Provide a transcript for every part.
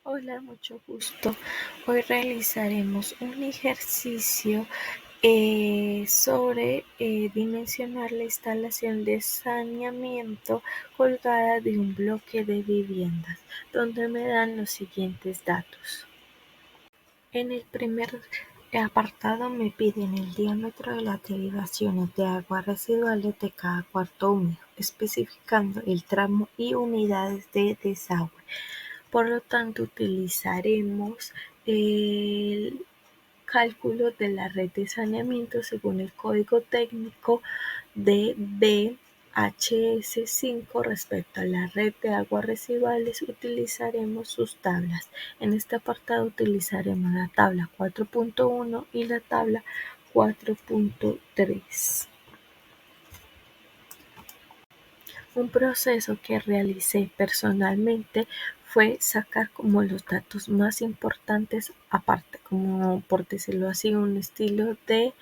Hola, mucho gusto. Hoy realizaremos un ejercicio sobre dimensionar la instalación de saneamiento colgada de un bloque de viviendas, donde me dan los siguientes datos. En el primer apartado me piden el diámetro de las derivaciones de aguas residuales de cada cuarto húmedo, especificando el tramo y unidades de desagüe. Por lo tanto, utilizaremos el cálculo de la red de saneamiento según el código técnico de BHS5. Respecto a la red de aguas residuales, utilizaremos sus tablas. En este apartado utilizaremos la tabla 4.1 y la tabla 4.3. Un proceso que realicé personalmente fue sacar como los datos más importantes, aparte, como por decirlo así, un estilo de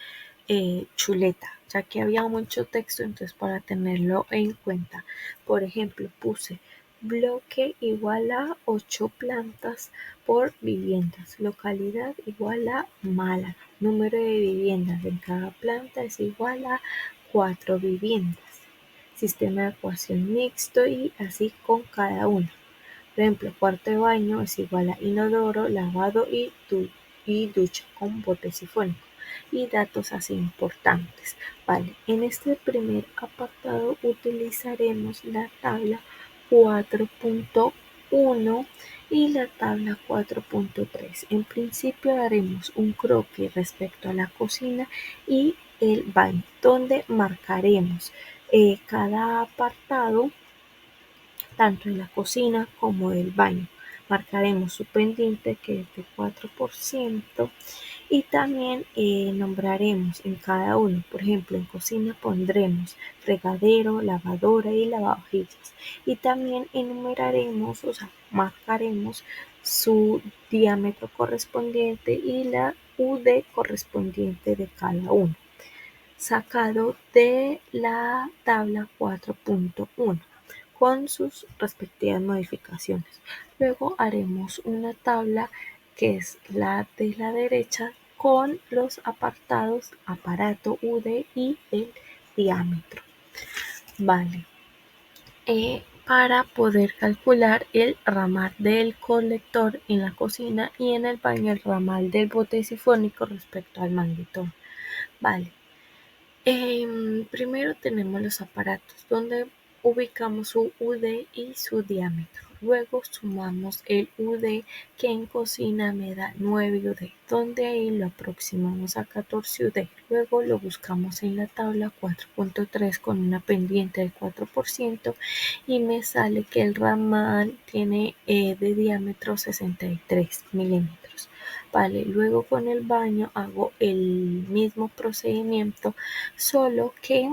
chuleta, ya que había mucho texto, entonces para tenerlo en cuenta. Por ejemplo, puse bloque igual a 8 plantas por viviendas, localidad igual a Málaga, número de viviendas en cada planta es igual a 4 viviendas, sistema de ecuación mixto y así con cada uno. Por ejemplo, cuarto de baño es igual a inodoro, lavado y ducha con bote sifónico. Y datos así importantes. Vale, en este primer apartado utilizaremos la tabla 4.1 y la tabla 4.3. En principio haremos un croquis respecto a la cocina y el baño, donde marcaremos cada apartado tanto de la cocina como del baño. Marcaremos su pendiente que es de 4% y también nombraremos en cada uno. Por ejemplo, en cocina pondremos fregadero, lavadora y lavavajillas. Y también enumeraremos, o sea, marcaremos su diámetro correspondiente y la UD correspondiente de cada uno, sacado de la tabla 4.1 con sus respectivas modificaciones. Luego haremos una tabla que es la de la derecha con los apartados aparato UD y el diámetro. Vale. Para poder calcular el ramal del colector en la cocina y en el baño el ramal del bote sifónico respecto al manguetón. Vale. Primero tenemos los aparatos, donde ubicamos su UD y su diámetro. Luego sumamos el UD, que en cocina me da 9 UD, donde ahí lo aproximamos a 14 UD. Luego lo buscamos en la tabla 4.3 con una pendiente del 4% y me sale que el ramal tiene de diámetro 63 milímetros. Vale, luego con el baño hago el mismo procedimiento, solo que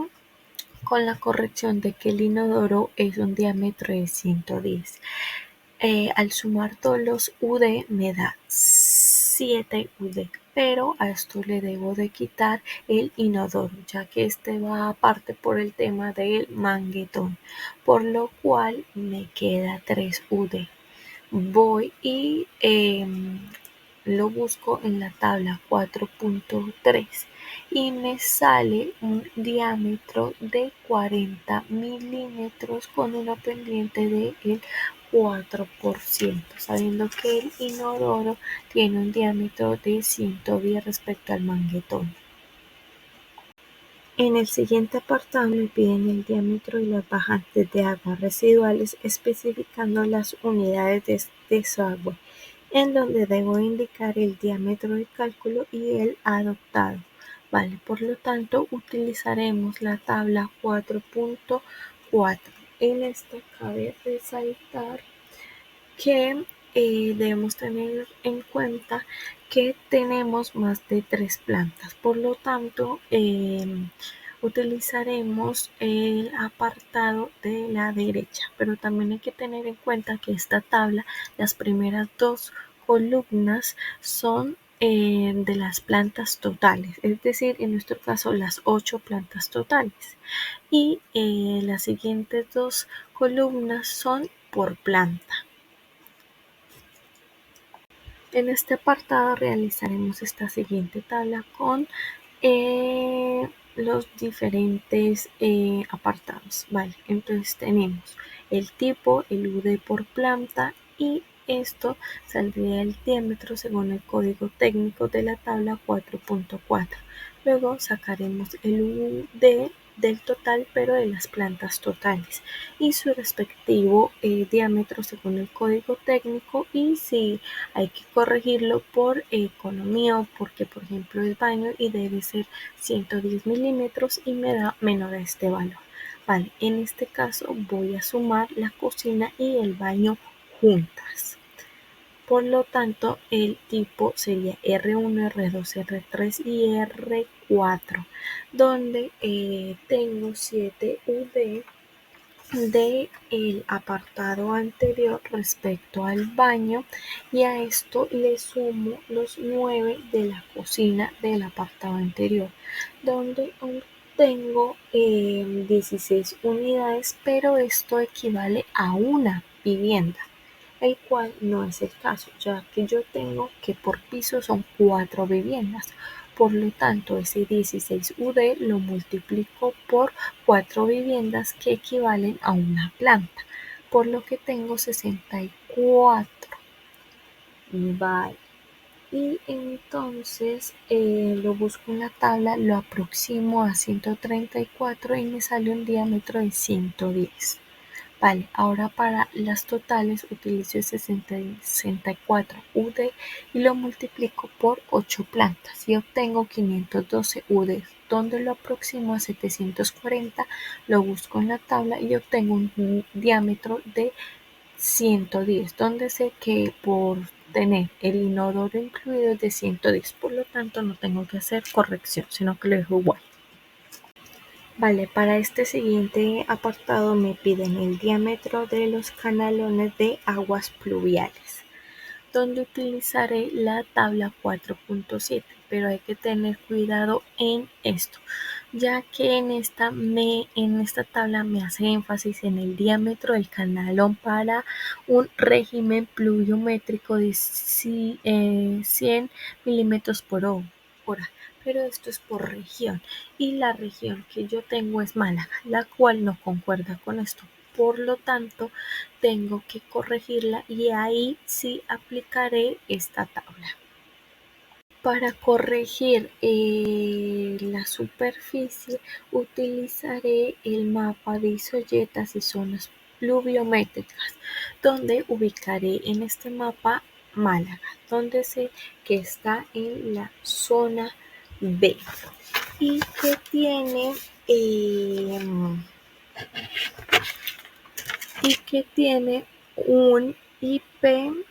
con la corrección de que el inodoro es un diámetro de 110. Al sumar todos los UD me da 7 UD, pero a esto le debo de quitar el inodoro, ya que este va aparte por el tema del manguetón, por lo cual me queda 3 UD. Voy y lo busco en la tabla 4.3 y me sale un diámetro de 40 milímetros con una pendiente del 4%, sabiendo que el inodoro tiene un diámetro de 110 respecto al manguetón. En el siguiente apartado me piden el diámetro y las bajantes de aguas residuales, especificando las unidades de desagüe, en donde debo indicar el diámetro de cálculo y el adoptado. Vale, por lo tanto, utilizaremos la tabla 4.4. En esta cabe resaltar que debemos tener en cuenta que tenemos más de 3 plantas, por lo tanto utilizaremos el apartado de la derecha, pero también hay que tener en cuenta que esta tabla, las primeras dos columnas son de las plantas totales, es decir, en nuestro caso las 8 plantas totales, y las siguientes dos columnas son por planta. En este apartado realizaremos esta siguiente tabla con los diferentes apartados. Vale, entonces tenemos el tipo, el UD por planta y esto saldría el diámetro según el código técnico de la tabla 4.4. Luego sacaremos el UD del total, pero de las plantas totales y su respectivo diámetro según el código técnico, y si hay que corregirlo por economía o porque por ejemplo es baño y debe ser 110 milímetros y me da menor a este valor. Vale, en este caso voy a sumar la cocina y el baño juntas. Por lo tanto, el tipo sería R1, R2, R3 y R4, donde tengo 7 UD del apartado anterior respecto al baño, y a esto le sumo los 9 de la cocina del apartado anterior, donde obtengo 16 unidades, pero esto equivale a una vivienda, el cual no es el caso, ya que yo tengo que por piso son 4 viviendas. Por lo tanto, ese 16 UD lo multiplico por 4 viviendas que equivalen a una planta, por lo que tengo 64. Vale. Y entonces lo busco en la tabla, lo aproximo a 134 y me sale un diámetro de 110. Vale, ahora para las totales utilizo el 64 UD y lo multiplico por 8 plantas y obtengo 512 UD, donde lo aproximo a 740, lo busco en la tabla y obtengo un diámetro de 110, donde sé que por tener el inodoro incluido es de 110, por lo tanto no tengo que hacer corrección, sino que lo dejo igual. Vale, para este siguiente apartado me piden el diámetro de los canalones de aguas pluviales, donde utilizaré la tabla 4.7, pero hay que tener cuidado en esto, ya que en esta tabla me hace énfasis en el diámetro del canalón para un régimen pluviométrico de 100 milímetros por hora, pero esto es por región y la región que yo tengo es Málaga, la cual no concuerda con esto. Por lo tanto, tengo que corregirla y ahí sí aplicaré esta tabla. Para corregir la superficie utilizaré el mapa de isolletas y zonas pluviométricas, donde ubicaré en este mapa Málaga, donde sé que está en la zona B y que tiene un IP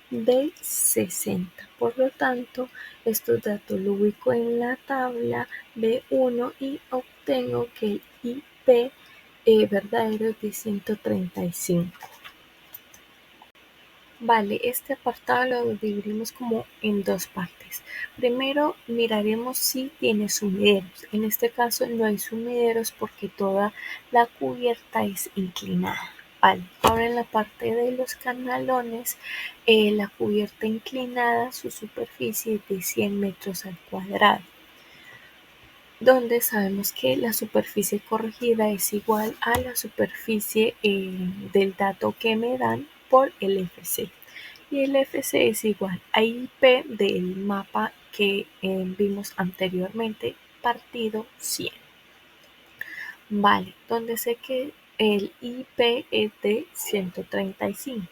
de 60. Por lo tanto, estos datos los ubico en la tabla B1 y obtengo que el IP verdadero es de 135. Vale, este apartado lo dividimos como en dos partes. Primero miraremos si tiene sumideros. En este caso no hay sumideros porque toda la cubierta es inclinada. Vale, ahora en la parte de los canalones, la cubierta inclinada, su superficie es de 100 metros al cuadrado, donde sabemos que la superficie corregida es igual a la superficie del dato que me dan por el FC. Y el FC es igual a IP del mapa que vimos anteriormente, partido 100. Vale, donde sé que el IP es de 135.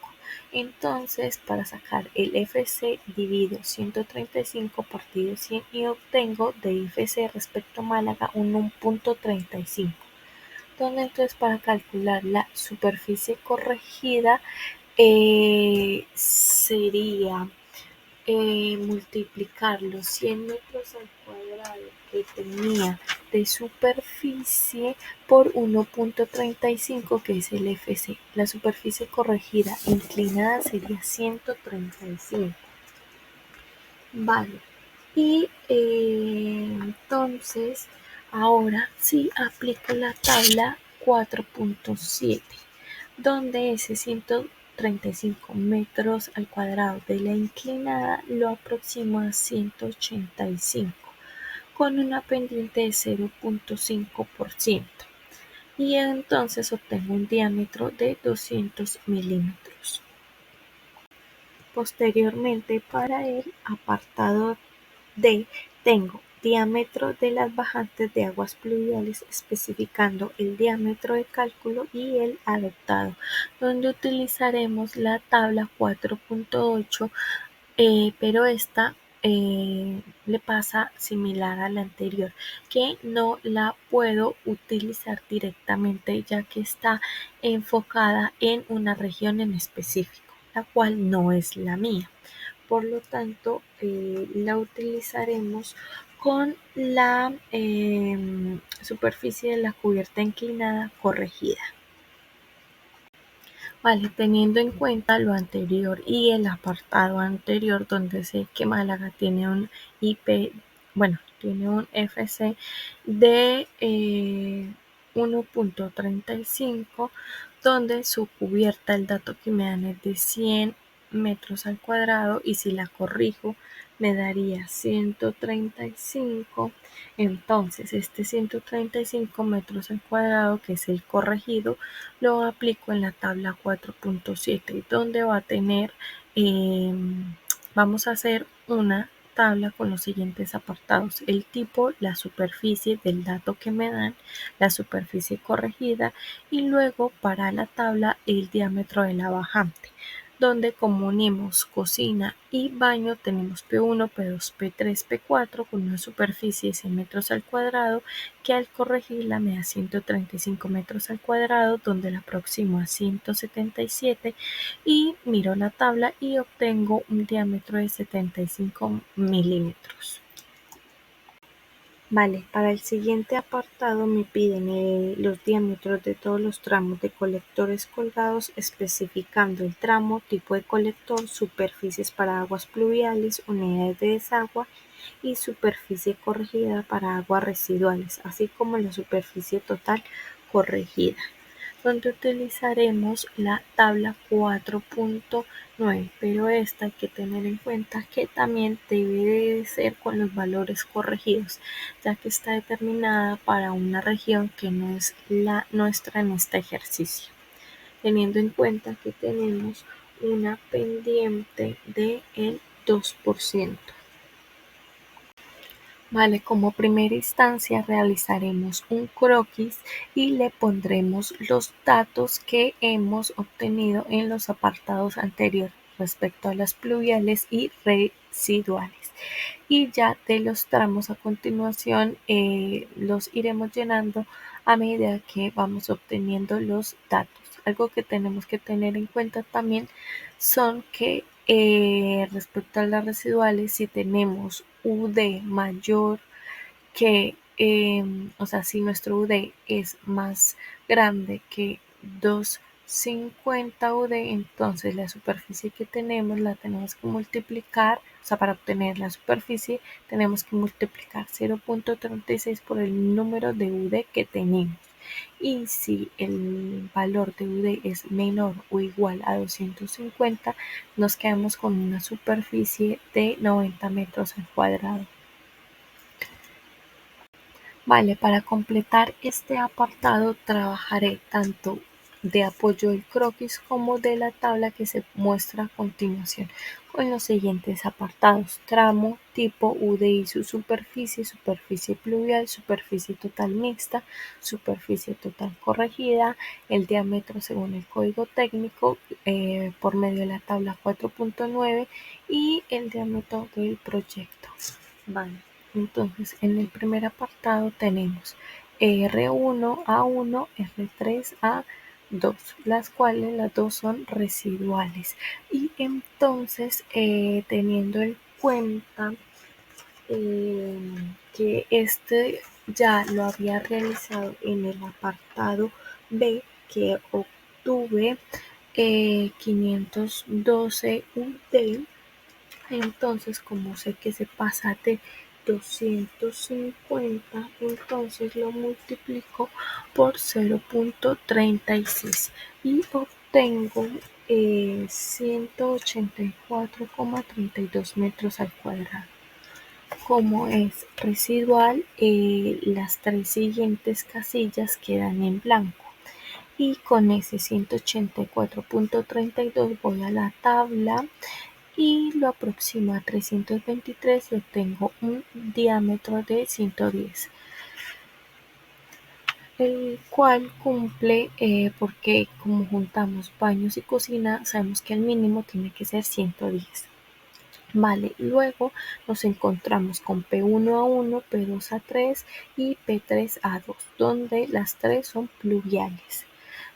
Entonces, para sacar el FC, divido 135 partido 100 y obtengo de FC respecto a Málaga un 1.35. Donde entonces para calcular la superficie corregida sería multiplicar los 100 metros al cuadrado que tenía de superficie por 1.35, que es el FC. La superficie corregida inclinada sería 135. Vale. Y entonces ahora sí aplico la tabla 4.7, donde ese 0.35 metros al cuadrado de la inclinada lo aproximo a 185 con una pendiente de 0.5% y entonces obtengo un diámetro de 200 milímetros. Posteriormente, para el apartado D, tengo diámetro de las bajantes de aguas pluviales, especificando el diámetro de cálculo y el adoptado, donde utilizaremos la tabla 4.8, pero esta le pasa similar a la anterior, que no la puedo utilizar directamente ya que está enfocada en una región en específico, la cual no es la mía. Por lo tanto, la utilizaremos con la superficie de la cubierta inclinada corregida. Vale, teniendo en cuenta lo anterior y el apartado anterior donde sé que Málaga tiene un tiene un FC de 1.35, donde su cubierta, el dato que me dan es de 100 metros al cuadrado y si la corrijo me daría 135. Entonces este 135 metros al cuadrado, que es el corregido, lo aplico en la tabla 4.7, donde va a tener, vamos a hacer una tabla con los siguientes apartados: el tipo, la superficie del dato que me dan, la superficie corregida y luego para la tabla el diámetro de la bajante, donde como unimos cocina y baño tenemos P1, P2, P3, P4 con una superficie de 100 metros al cuadrado que al corregirla me da 135 metros al cuadrado, donde la aproximo a 177 y miro la tabla y obtengo un diámetro de 75 milímetros. Vale, para el siguiente apartado me piden los diámetros de todos los tramos de colectores colgados, especificando el tramo, tipo de colector, superficies para aguas pluviales, unidades de desagüe y superficie corregida para aguas residuales, así como la superficie total corregida, donde utilizaremos la tabla 4.9, pero esta hay que tener en cuenta que también debe de ser con los valores corregidos, ya que está determinada para una región que no es la nuestra en este ejercicio, teniendo en cuenta que tenemos una pendiente del 2%. Vale, como primera instancia realizaremos un croquis y le pondremos los datos que hemos obtenido en los apartados anteriores respecto a las pluviales y residuales. Y ya de los tramos a continuación los iremos llenando a medida que vamos obteniendo los datos. Algo que tenemos que tener en cuenta también son que respecto a las residuales, si tenemos UD mayor que, o sea, si nuestro UD es más grande que 250 UD, entonces la superficie que tenemos la tenemos que multiplicar, o sea, para obtener la superficie tenemos que multiplicar 0.36 por el número de UD que tenemos. Y si el valor de UD es menor o igual a 250, nos quedamos con una superficie de 90 metros al cuadrado. Vale, para completar este apartado trabajaré tanto de apoyo del croquis como de la tabla que se muestra a continuación con los siguientes apartados: tramo, tipo, UD y su superficie, superficie pluvial, superficie total mixta, superficie total corregida, el diámetro según el código técnico por medio de la tabla 4.9 y el diámetro del proyecto. Vale. Entonces, en el primer apartado tenemos R1, A1, R3, A2, las cuales las dos son residuales. Y entonces, teniendo en cuenta que este ya lo había realizado en el apartado B, que obtuve 512 UD. Entonces, como sé que se pasa de 250, entonces lo multiplico por 0.36 y obtengo 184,32 metros al cuadrado. Como es residual, las tres siguientes casillas quedan en blanco. Y con ese 184,32 voy a la tabla y lo aproximo a 323 y obtengo un diámetro de 110, el cual cumple porque como juntamos baños y cocina, sabemos que el mínimo tiene que ser 110. Vale, luego nos encontramos con P1A1, P2A3 y P3A2, donde las tres son pluviales.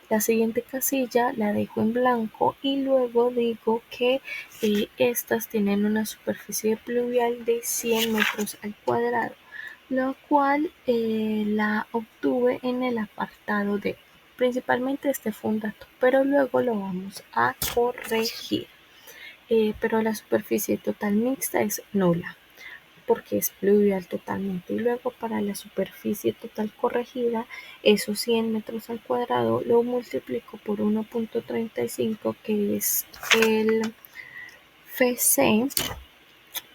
La siguiente casilla la dejo en blanco y luego digo que estas tienen una superficie pluvial de 100 metros al cuadrado, lo cual la obtuve en el apartado D. Principalmente este fue un dato, pero luego lo vamos a corregir. Pero la superficie total mixta es nula porque es pluvial totalmente. Y luego para la superficie total corregida, esos 100 metros al cuadrado lo multiplico por 1,35 que es el FC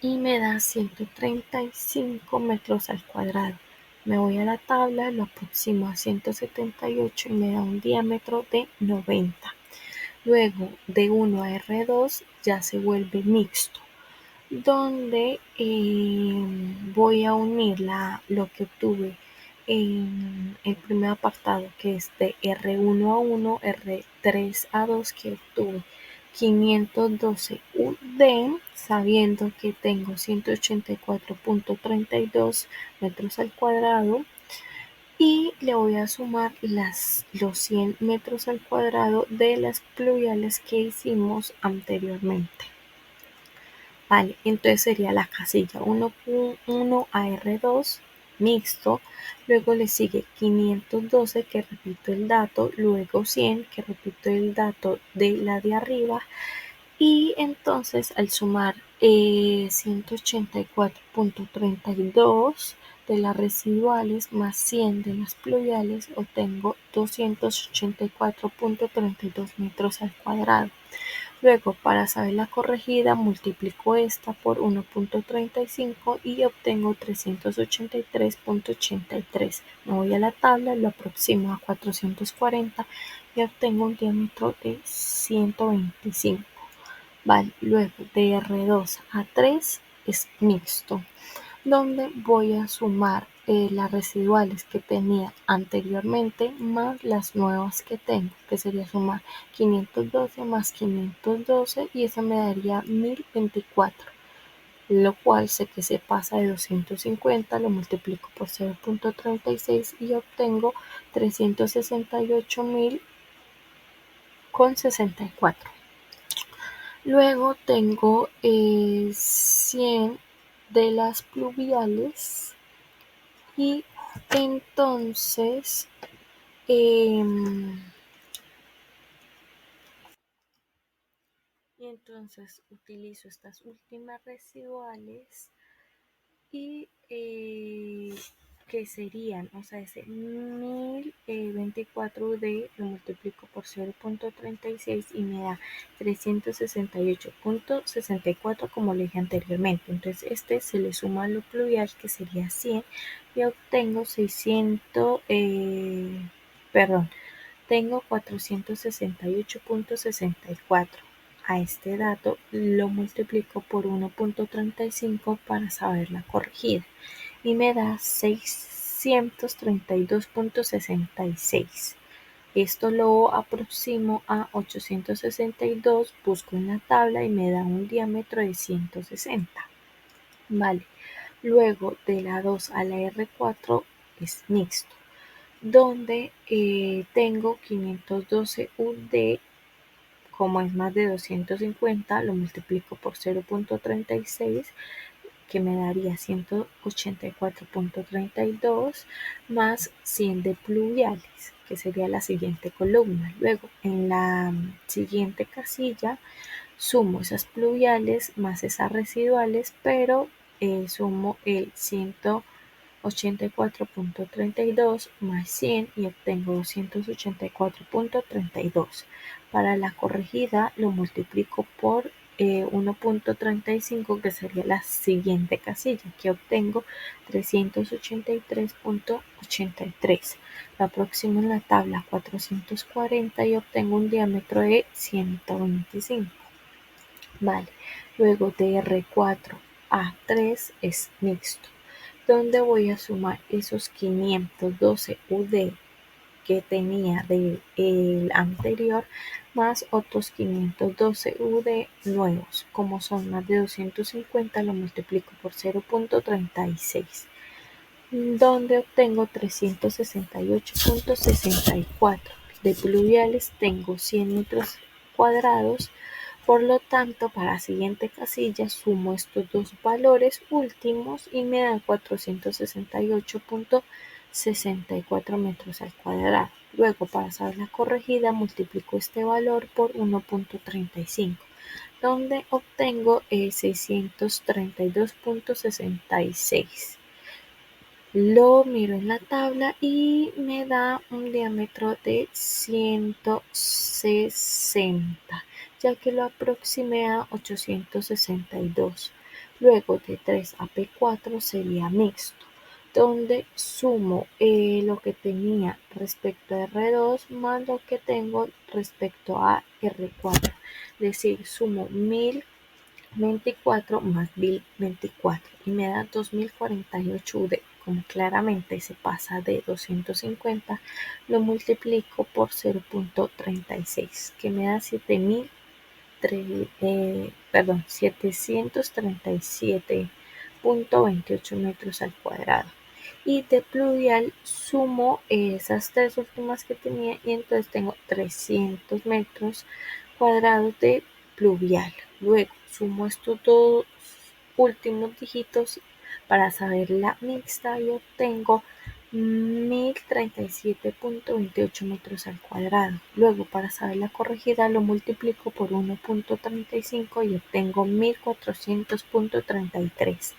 y me da 135 metros al cuadrado. Me voy a la tabla, lo aproximo a 178 y me da un diámetro de 90. Luego de 1 a R2 ya se vuelve mixto, donde voy a unir lo que obtuve en el primer apartado, que es de R1A1, R3A2, que obtuve 512 UD, sabiendo que tengo 184,32 metros al cuadrado, y le voy a sumar los 100 metros al cuadrado de las pluviales que hicimos anteriormente. Vale, entonces sería la casilla 1 a R2 mixto, luego le sigue 512 que repito el dato, luego 100 que repito el dato de la de arriba, y entonces al sumar 184,32 de las residuales más 100 de las pluviales obtengo 284,32 metros al cuadrado. Luego, para saber la corregida, multiplico esta por 1,35 y obtengo 383,83. Me voy a la tabla, lo aproximo a 440 y obtengo un diámetro de 125. Vale, luego de R2 a 3 es mixto, donde voy a sumar las residuales que tenía anteriormente más las nuevas que tengo, que sería sumar 512 más 512 y eso me daría 1024, lo cual sé que se pasa de 250, lo multiplico por 0,36 y obtengo 368.000,64. Luego tengo 100 de las pluviales y entonces em, utilizo estas últimas residuales y que serían, o sea, ese 1024D lo multiplico por 0,36 y me da 368,64 como le dije anteriormente. Entonces este se le suma lo pluvial que sería 100 y obtengo 600, perdón, tengo 468,64. A este dato lo multiplico por 1,35 para saber la corregida y me da 632,66. Esto lo aproximo a 862, busco en la tabla y me da un diámetro de 160. Vale, luego de la 2 a la R4 es mixto, donde tengo 512 UD, como es más de 250, lo multiplico por 0,36 que me daría 184,32 más 100 de pluviales, que sería la siguiente columna. Luego, en la siguiente casilla, sumo esas pluviales más esas residuales, pero sumo el 84.32 más 100 y obtengo 284.32. Para la corregida lo multiplico por 1.35, que sería la siguiente casilla, que obtengo 383.83. Lo aproximo en la tabla 440 y obtengo un diámetro de 125. Vale, luego de R4 a 3 es mixto, donde voy a sumar esos 512 UD que tenía del anterior más otros 512 UD nuevos. Como son más de 250, lo multiplico por 0.36, donde obtengo 368.64. De pluviales tengo 100 metros cuadrados. Por lo tanto, para la siguiente casilla sumo estos dos valores últimos y me dan 468.64 metros al cuadrado. Luego, para saber la corregida, multiplico este valor por 1.35, donde obtengo 632.66. Lo miro en la tabla y me da un diámetro de 160, ya que lo aproximé a 862. Luego de 3 a P4 sería mixto, donde sumo lo que tenía respecto a R2 más lo que tengo respecto a R4. Es decir, sumo 1024 más 1024 y me da 2048 UD. Como claramente se pasa de 250, lo multiplico por 0.36, que me da 737.28 metros al cuadrado. Y de pluvial sumo esas tres últimas que tenía y entonces tengo 300 metros cuadrados de pluvial. Luego sumo estos dos últimos dígitos para saber la mixta y obtengo 1037.28 metros al cuadrado. Luego, para saber la corregida, lo multiplico por 1.35 y obtengo 1400.33.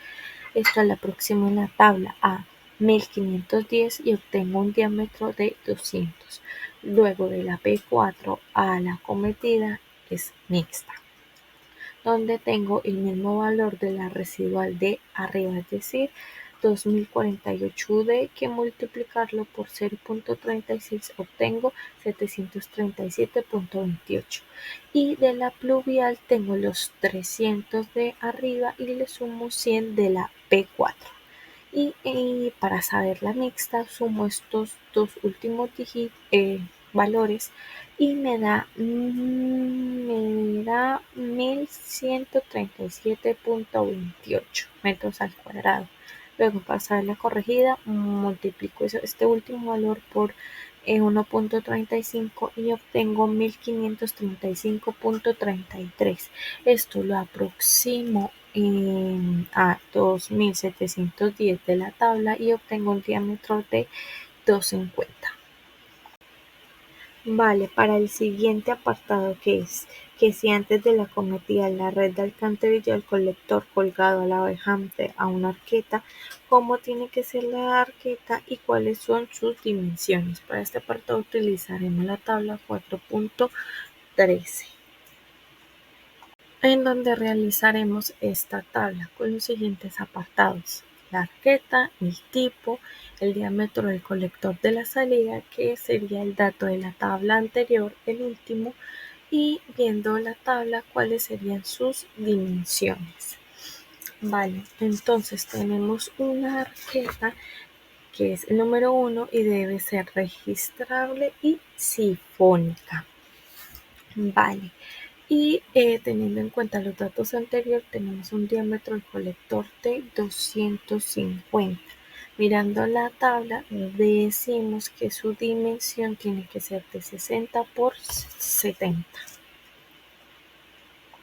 Esto lo aproximo en la tabla a 1510 y obtengo un diámetro de 200. Luego de la P4 a la cometida es mixta, donde tengo el mismo valor de la residual de arriba, es decir, 2048 UD, que multiplicarlo por 0.36 obtengo 737.28. Y de la pluvial tengo los 300 de arriba y le sumo 100 de la P4. Y para saber la mixta sumo estos dos últimos valores y me da 1137.28 metros al cuadrado. Luego, para saber la corregida, multiplico este último valor por 1.35 y obtengo 1535.33. Esto lo aproximo a 2710 de la tabla y obtengo un diámetro de 250. Vale, para el siguiente apartado, que si antes de la cometida la red de alcantarilla el colector colgado a la vejante a una arqueta, ¿cómo tiene que ser la arqueta y cuáles son sus dimensiones? Para este apartado utilizaremos la tabla 4.13, en donde realizaremos esta tabla con los siguientes apartados: la arqueta, el tipo, el diámetro del colector de la salida, que sería el dato de la tabla anterior, el último, y viendo la tabla cuáles serían sus dimensiones. Vale, entonces tenemos una arqueta que es el número 1 y debe ser registrable y sifónica. Vale. Y teniendo en cuenta los datos anteriores, tenemos un diámetro del colector de 250. Mirando la tabla, decimos que su dimensión tiene que ser de 60 por 70.